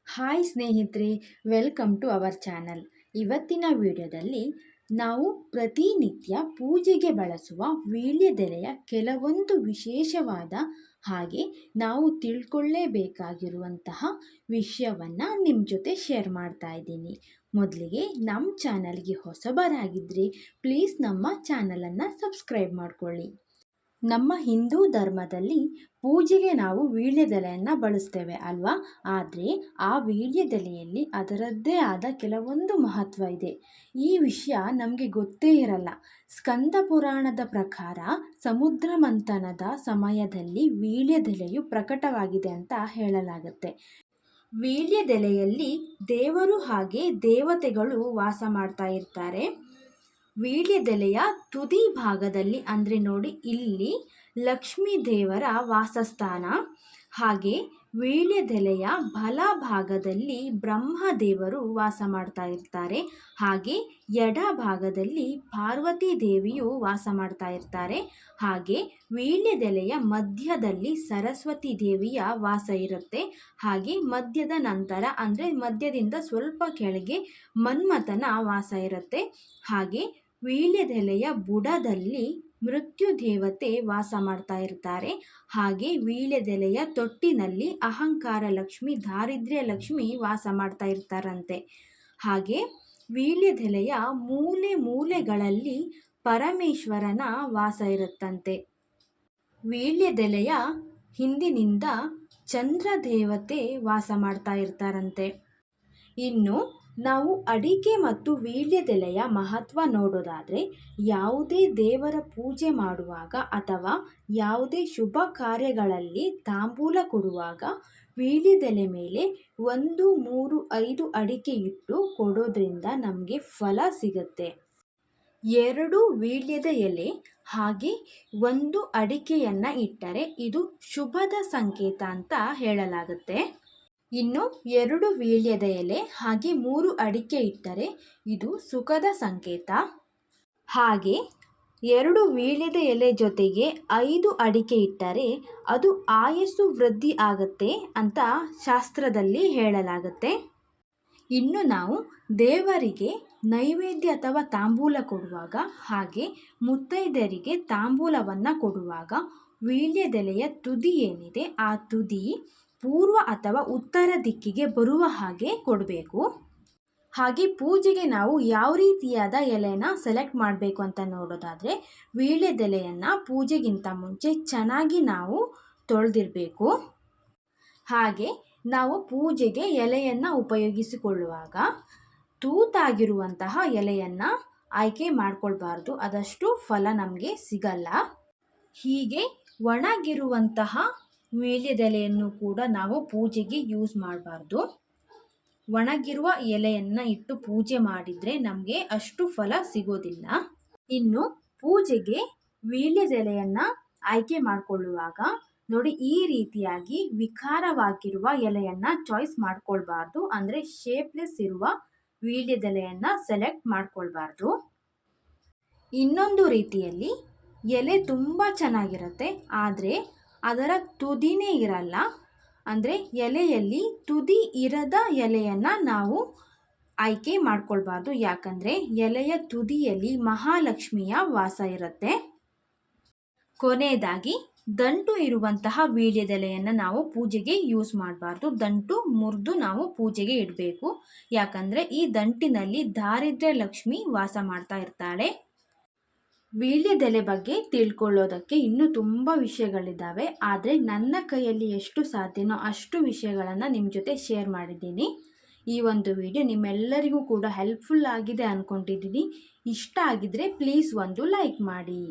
Hi ಸ್ನೇಹಿತರೆ, welcome to our channel. ಇವತ್ತಿನ ವಿಡಿಯೋದಲ್ಲಿ ನಾವು ಪ್ರತಿನಿತ್ಯ ಪೂಜೆಗೆ ಬಳಸುವ ವೀಳ್ಯದೆಲೆಯ ಕೆಲವೊಂದು ವಿಶೇಷವಾದ ಹಾಗೆ ನಾವು ತಿಳ್ಕೊಳ್ಳೇಬೇಕಾಗಿರುವಂತಹ ವಿಷಯವನ್ನು ನಿಮ್ಮ ಜೊತೆ ಶೇರ್ ಮಾಡ್ತಾ ಇದ್ದೀನಿ. ಮೊದಲಿಗೆ ನಮ್ಮ ಚಾನಲ್ಗೆ ಹೊಸಬರಾಗಿದ್ದರೆ ಪ್ಲೀಸ್ ನಮ್ಮ ಚಾನಲನ್ನು ಸಬ್ಸ್ಕ್ರೈಬ್ ಮಾಡ್ಕೊಳ್ಳಿ. ನಮ್ಮ ಹಿಂದೂ ಧರ್ಮದಲ್ಲಿ ಪೂಜೆಗೆ ನಾವು ವೀಳ್ಯದೆಲೆಯನ್ನು ಬಳಸ್ತೇವೆ ಅಲ್ವಾ. ಆದರೆ ಆ ವೀಳ್ಯದೆಲೆಯಲ್ಲಿ ಅದರದ್ದೇ ಆದ ಕೆಲವೊಂದು ಮಹತ್ವ ಇದೆ. ಈ ವಿಷಯ ನಮಗೆ ಗೊತ್ತೇ ಇರಲ್ಲ. ಸ್ಕಂದ ಪುರಾಣದ ಪ್ರಕಾರ ಸಮುದ್ರ ಮಂಥನದ ಸಮಯದಲ್ಲಿ ವೀಳ್ಯದೆಲೆಯು ಪ್ರಕಟವಾಗಿದೆ ಅಂತ ಹೇಳಲಾಗುತ್ತೆ. ವೀಳ್ಯದೆಲೆಯಲ್ಲಿ ದೇವರು ಹಾಗೆ ದೇವತೆಗಳು ವಾಸ ಮಾಡ್ತಾ ಇರ್ತಾರೆ. ವೀಳ್ಯದೆಲೆಯ ತುದಿ ಭಾಗದಲ್ಲಿ ಅಂದರೆ ನೋಡಿ, ಇಲ್ಲಿ ಲಕ್ಷ್ಮೀ ದೇವರ ವಾಸಸ್ಥಾನ. ಹಾಗೆ ವೀಳ್ಯದೆಲೆಯ ಬಲ ಭಾಗದಲ್ಲಿ ಬ್ರಹ್ಮದೇವರು ವಾಸ ಮಾಡ್ತಾ ಇರ್ತಾರೆ. ಹಾಗೆ ಎಡ ಭಾಗದಲ್ಲಿ ಪಾರ್ವತಿ ದೇವಿಯು ವಾಸ ಮಾಡ್ತಾ ಇರ್ತಾರೆ. ಹಾಗೆ ವೀಳ್ಯದೆಲೆಯ ಮಧ್ಯದಲ್ಲಿ ಸರಸ್ವತಿ ದೇವಿಯ ವಾಸ ಇರುತ್ತೆ. ಹಾಗೆ ಮಧ್ಯದ ನಂತರ ಅಂದರೆ ಮಧ್ಯದಿಂದ ಸ್ವಲ್ಪ ಕೆಳಗೆ ಮನ್ಮಥನ ವಾಸ ಇರುತ್ತೆ. ಹಾಗೆ ವೀಳ್ಯದೆಲೆಯ ಬುಡದಲ್ಲಿ ಮೃತ್ಯು ದೇವತೆ ವಾಸ ಮಾಡ್ತಾ ಇರ್ತಾರೆ. ಹಾಗೆ ವೀಳ್ಯದೆಲೆಯ ತೊಟ್ಟಿನಲ್ಲಿ ಅಹಂಕಾರ ಲಕ್ಷ್ಮಿ, ದಾರಿದ್ರ್ಯ ಲಕ್ಷ್ಮಿ ವಾಸ ಮಾಡ್ತಾ ಇರ್ತಾರಂತೆ. ಹಾಗೆ ವೀಳ್ಯದೆಲೆಯ ಮೂಲೆ ಮೂಲೆಗಳಲ್ಲಿ ಪರಮೇಶ್ವರನ ವಾಸ ಇರುತ್ತಂತೆ. ವೀಳ್ಯದೆಲೆಯ ಹಿಂದಿನಿಂದ ಚಂದ್ರ ದೇವತೆ ವಾಸ ಮಾಡ್ತಾ ಇರ್ತಾರಂತೆ. ಇನ್ನು ನಾವು ಅಡಿಕೆ ಮತ್ತು ವೀಳ್ಯದೆಲೆಯ ಮಹತ್ವ ನೋಡೋದಾದರೆ, ಯಾವುದೇ ದೇವರ ಪೂಜೆ ಮಾಡುವಾಗ ಅಥವಾ ಯಾವುದೇ ಶುಭ ಕಾರ್ಯಗಳಲ್ಲಿ ತಾಂಬೂಲ ಕೊಡುವಾಗ ವೀಳ್ಯದೆಲೆ ಮೇಲೆ 1, 3, 5 ಅಡಿಕೆ ಇಟ್ಟು ಕೊಡೋದ್ರಿಂದ ನಮಗೆ ಫಲ ಸಿಗುತ್ತೆ. 2 ವೀಳ್ಯದ ಎಲೆ ಹಾಗೆ 1 ಅಡಿಕೆಯನ್ನು ಇಟ್ಟರೆ ಇದು ಶುಭದ ಸಂಕೇತ ಅಂತ ಹೇಳಲಾಗುತ್ತೆ. ಇನ್ನು 2 ವೀಳ್ಯದ ಎಲೆ ಹಾಗೆ 3 ಅಡಿಕೆ ಇಟ್ಟರೆ ಇದು ಸುಖದ ಸಂಕೇತ. ಹಾಗೆ 2 ವೀಳ್ಯದ ಎಲೆ ಜೊತೆಗೆ 5 ಅಡಿಕೆ ಇಟ್ಟರೆ ಅದು ಆಯಸ್ಸು ವೃದ್ಧಿ ಆಗುತ್ತೆ ಅಂತ ಶಾಸ್ತ್ರದಲ್ಲಿ ಹೇಳಲಾಗುತ್ತೆ. ಇನ್ನು ನಾವು ದೇವರಿಗೆ ನೈವೇದ್ಯ ಅಥವಾ ತಾಂಬೂಲ ಕೊಡುವಾಗ ಹಾಗೆ ಮುತ್ತೈದೆಯರಿಗೆ ತಾಂಬೂಲವನ್ನು ಕೊಡುವಾಗ ವೀಳ್ಯದೆಲೆಯ ತುದಿ ಏನಿದೆ ಆ ತುದಿ ಪೂರ್ವ ಅಥವಾ ಉತ್ತರ ದಿಕ್ಕಿಗೆ ಬರುವ ಹಾಗೆ ಕೊಡಬೇಕು. ಹಾಗೆ ಪೂಜೆಗೆ ನಾವು ಯಾವ ರೀತಿಯಾದ ಎಲೆನ ಸೆಲೆಕ್ಟ್ ಮಾಡಬೇಕು ಅಂತ ನೋಡೋದಾದರೆ, ವೀಳ್ಯದೆಲೆಯನ್ನು ಪೂಜೆಗಿಂತ ಮುಂಚೆ ಚೆನ್ನಾಗಿ ನಾವು ತೊಳೆದಿರಬೇಕು. ಹಾಗೆ ನಾವು ಪೂಜೆಗೆ ಎಲೆಯನ್ನು ಉಪಯೋಗಿಸಿಕೊಳ್ಳುವಾಗ ತೂತಾಗಿರುವಂತಹ ಎಲೆಯನ್ನು ಆಯ್ಕೆ ಮಾಡಿಕೊಳ್ಬಾರ್ದು, ಅದಷ್ಟು ಫಲ ನಮಗೆ ಸಿಗಲ್ಲ. ಹೀಗೆ ಒಣಗಿರುವಂತಹ ವೀಳ್ಯದೆಲೆಯನ್ನು ಕೂಡ ನಾವು ಪೂಜೆಗೆ ಯೂಸ್ ಮಾಡಬಾರ್ದು. ಒಣಗಿರುವ ಎಲೆಯನ್ನು ಇಟ್ಟು ಪೂಜೆ ಮಾಡಿದರೆ ನಮಗೆ ಅಷ್ಟು ಫಲ ಸಿಗೋದಿಲ್ಲ. ಇನ್ನು ಪೂಜೆಗೆ ವೀಳ್ಯದೆಲೆಯನ್ನು ಆಯ್ಕೆ ಮಾಡಿಕೊಳ್ಳುವಾಗ ನೋಡಿ, ಈ ರೀತಿಯಾಗಿ ವಿಕಾರವಾಗಿರುವ ಎಲೆಯನ್ನು ಚಾಯ್ಸ್ ಮಾಡ್ಕೊಳ್ಬಾರ್ದು. ಅಂದರೆ ಶೇಪ್ಲೆಸ್ ಇರುವ ವೀಳ್ಯದೆಲೆಯನ್ನು ಸೆಲೆಕ್ಟ್ ಮಾಡ್ಕೊಳ್ಬಾರ್ದು. ಇನ್ನೊಂದು ರೀತಿಯಲ್ಲಿ ಎಲೆ ತುಂಬ ಚೆನ್ನಾಗಿರುತ್ತೆ, ಆದರೆ ಅದರ ತುದಿನೇ ಇರಲ್ಲ. ಅಂದರೆ ಎಲೆಯಲ್ಲಿ ತುದಿ ಇರದ ಎಲೆಯನ್ನು ನಾವು ಆಯ್ಕೆ ಮಾಡ್ಕೊಳ್ಬಾರ್ದು. ಯಾಕಂದರೆ ಎಲೆಯ ತುದಿಯಲ್ಲಿ ಮಹಾಲಕ್ಷ್ಮಿಯ ವಾಸ ಇರುತ್ತೆ. ಕೊನೆಯದಾಗಿ ದಂಟು ಇರುವಂತಹ ವೀಳ್ಯದೆಲೆಯನ್ನು ನಾವು ಪೂಜೆಗೆ ಯೂಸ್ ಮಾಡಬಾರ್ದು. ದಂಟು ಮುರಿದು ನಾವು ಪೂಜೆಗೆ ಇಡಬೇಕು. ಯಾಕಂದರೆ ಈ ದಂಟಿನಲ್ಲಿ ದಾರಿದ್ರ್ಯ ಲಕ್ಷ್ಮಿ ವಾಸ ಮಾಡ್ತಾ ಇರ್ತಾಳೆ. ವೀಳ್ಯದೆಲೆ ಬಗ್ಗೆ ತಿಳ್ಕೊಳ್ಳೋದಕ್ಕೆ ಇನ್ನೂ ತುಂಬ ವಿಷಯಗಳಿದ್ದಾವೆ, ಆದರೆ ನನ್ನ ಕೈಯಲ್ಲಿ ಎಷ್ಟು ಸಾಧ್ಯನೋ ಅಷ್ಟು ವಿಷಯಗಳನ್ನು ನಿಮ್ಮ ಜೊತೆ ಶೇರ್ ಮಾಡಿದ್ದೀನಿ. ಈ ಒಂದು ವಿಡಿಯೋ ನಿಮ್ಮೆಲ್ಲರಿಗೂ ಕೂಡ ಹೆಲ್ಪ್ಫುಲ್ ಆಗಿದೆ ಅಂದ್ಕೊಂಡಿದ್ದೀನಿ. ಇಷ್ಟ ಆಗಿದ್ದರೆ ಪ್ಲೀಸ್ ಒಂದು ಲೈಕ್ ಮಾಡಿ.